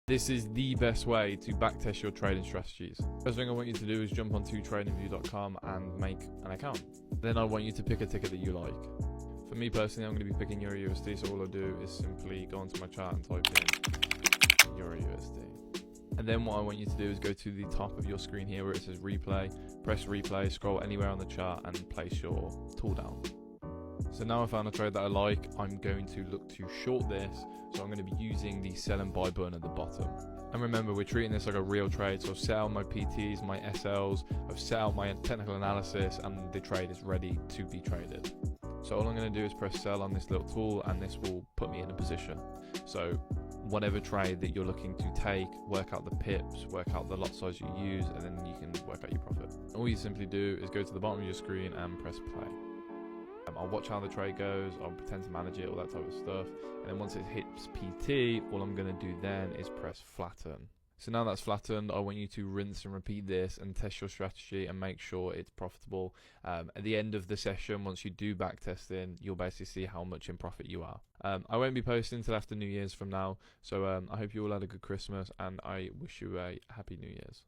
This is the best way to backtest your trading strategies. First thing I want you to do is jump onto tradingview.com and make an account. Then I want you to pick a ticket that you like. For me personally, I'm going to be picking Euro USD, so all I do is simply go onto my chart and type in Euro USD. And then what I want you to do is go to the top of your screen here where it says replay, press replay, scroll anywhere on the chart and place your tool down. So now I found a trade that I like, I'm going to look to short this, so I'm going to be using the sell and buy button at the bottom. And remember, we're treating this like a real trade, so I've set out my PTs, my SLs, I've set out my technical analysis, and the trade is ready to be traded. So all I'm going to do is press sell on this little tool, and this will put me in a position. So whatever trade that you're looking to take, work out the pips, work out the lot size you use, and then you can work out your profit. All you simply do is go to the bottom of your screen and press play. I'll watch how the trade goes, I'll pretend to manage it, all that type of stuff, and then once it hits PT, all I'm going to do then is press flatten. So now that's flattened, I want you to rinse and repeat this and test your strategy and make sure it's profitable. At the end of the session, once you do back testing, you'll basically see how much in profit you are. I won't be posting until after New Year's from now, so I hope you all had a good Christmas and I wish you a happy New Year's.